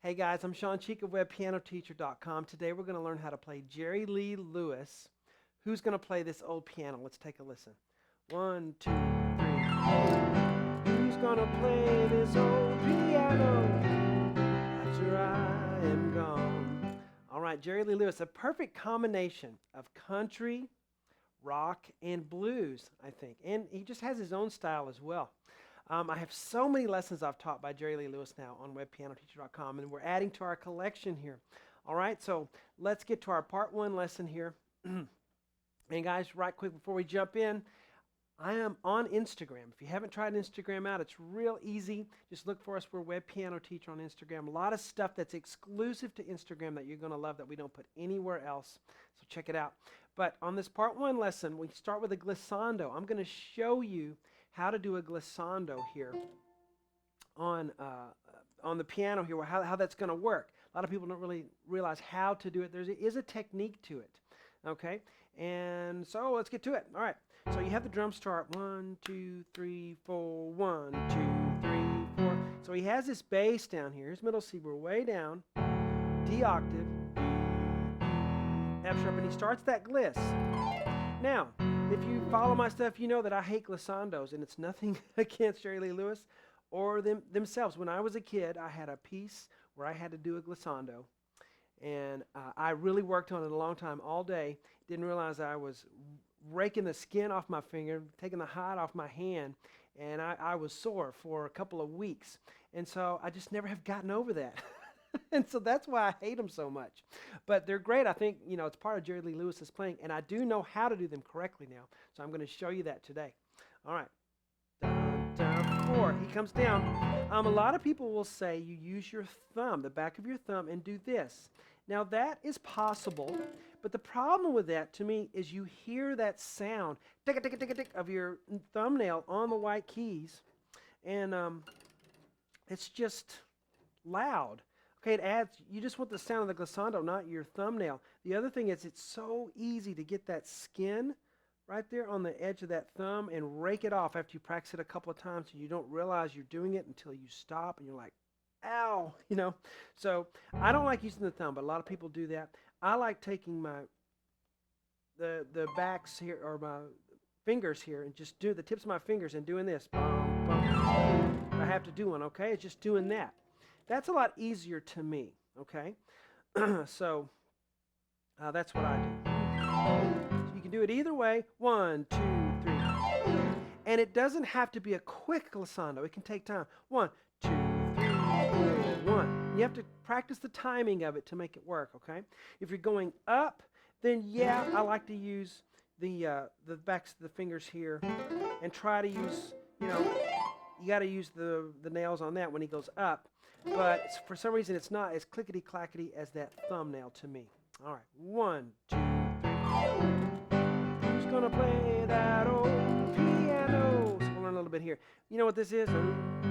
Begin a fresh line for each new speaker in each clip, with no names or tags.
Hey guys, I'm Shawn of WebPianoTeacher.com. Today we're going to learn how to play Jerry Lee Lewis. Who's going to play this old piano? Let's take a listen. 1, 2, 3. Who's going to play this old piano after I am gone? All right, Jerry Lee Lewis, a perfect combination of country, rock, and blues, I think. And he just has his own style as well. I have so many lessons I've taught by Jerry Lee Lewis now on WebPianoTeacher.com, and we're adding to our collection here. All right, so let's get to our part 1 lesson here. And guys, right quick before we jump in, I am on Instagram. If you haven't tried Instagram out, it's real easy. Just look for us. We're Web Piano Teacher on Instagram. A lot of stuff that's exclusive to Instagram that you're going to love that we don't put anywhere else. So check it out. But on this part 1 lesson, we start with a glissando. I'm going to show you how to do a glissando here on the piano here, how that's going to work. A lot of people don't really realize how to do it. There is a technique to it, okay? And so let's get to it. All right, so you have the drum start, 1, 2, 3, 4, 1, 2, 3, 4. So he has this bass down here. Here's middle C, we're way down, D octave, F sharp, and he starts that gliss. Now, if you follow my stuff, you know that I hate glissandos, and it's nothing against Jerry Lee Lewis or themselves. When I was a kid, I had a piece where I had to do a glissando, and I really worked on it a long time, all day. Didn't realize I was raking the skin off my finger, taking the hide off my hand, and I was sore for a couple of weeks. And so I just never have gotten over that. And so that's why I hate them so much. But they're great. I think, you know, it's part of Jerry Lee Lewis's playing, and I do know how to do them correctly now. So I'm going to show you that today. All right. Down, down, 4. He comes down. A lot of people will say you use your thumb, the back of your thumb, and do this. Now that is possible, but the problem with that to me is you hear that sound tick, tick, tick, tick, of your thumbnail on the white keys, and it's just loud. Okay, it adds, you just want the sound of the glissando, not your thumbnail. The other thing is it's so easy to get that skin right there on the edge of that thumb and rake it off after you practice it a couple of times and you don't realize you're doing it until you stop and you're like, ow, you know. So I don't like using the thumb, but a lot of people do that. I like taking the backs here, or my fingers here, and just do the tips of my fingers and doing this. Bum, bum. I have to do one, okay? It's just doing that. That's a lot easier to me, okay? So that's what I do. So you can do it either way. 1, 2, 3. And it doesn't have to be a quick glissando. It can take time. 1, 2, 3, 4, 1. You have to practice the timing of it to make it work, okay? If you're going up, then yeah, I like to use the backs of the fingers here and try to use, you know, you got to use the nails on that when he goes up. But for some reason, it's not as clickety-clackety as that thumbnail to me. All right, 1, 2, 3. Who's going to play that old piano? So we'll learn a little bit here. You know what this is?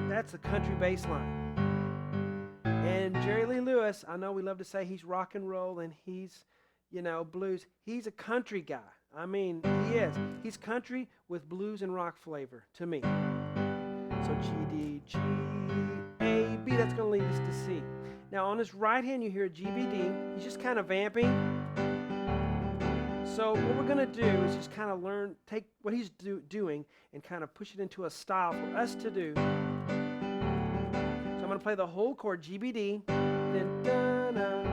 That's the country bass line. And Jerry Lee Lewis, I know we love to say he's rock and roll and he's, you know, blues. He's a country guy. I mean, he is. He's country with blues and rock flavor to me. So G, D, G, A, B, that's going to lead us to C. Now on his right hand you hear a G, B, D. He's just kind of vamping. So what we're going to do is just kind of take what he's doing and kind of push it into a style for us to do. So I'm going to play the whole chord, G, B, D, then da-na.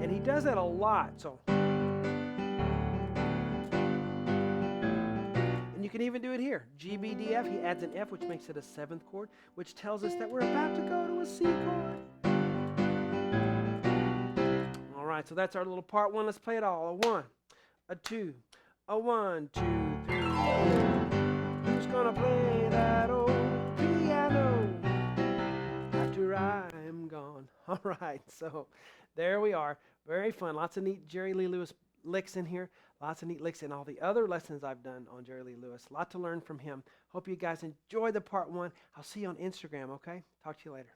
And he does that a lot, so. You can even do it here. G, B, D, F. He adds an F, which makes it a 7th chord, which tells us that we're about to go to a C chord. All right, so that's our little part 1. Let's play it all. A 1, a 2, a 1, 2, 3. Who's gonna play that old piano after I'm gone? All right, so there we are. Very fun. Lots of neat Jerry Lee Lewis licks in here. Lots of neat licks in all the other lessons I've done on Jerry Lee Lewis. A lot to learn from him. Hope you guys enjoy the part 1. I'll see you on Instagram, okay? Talk to you later.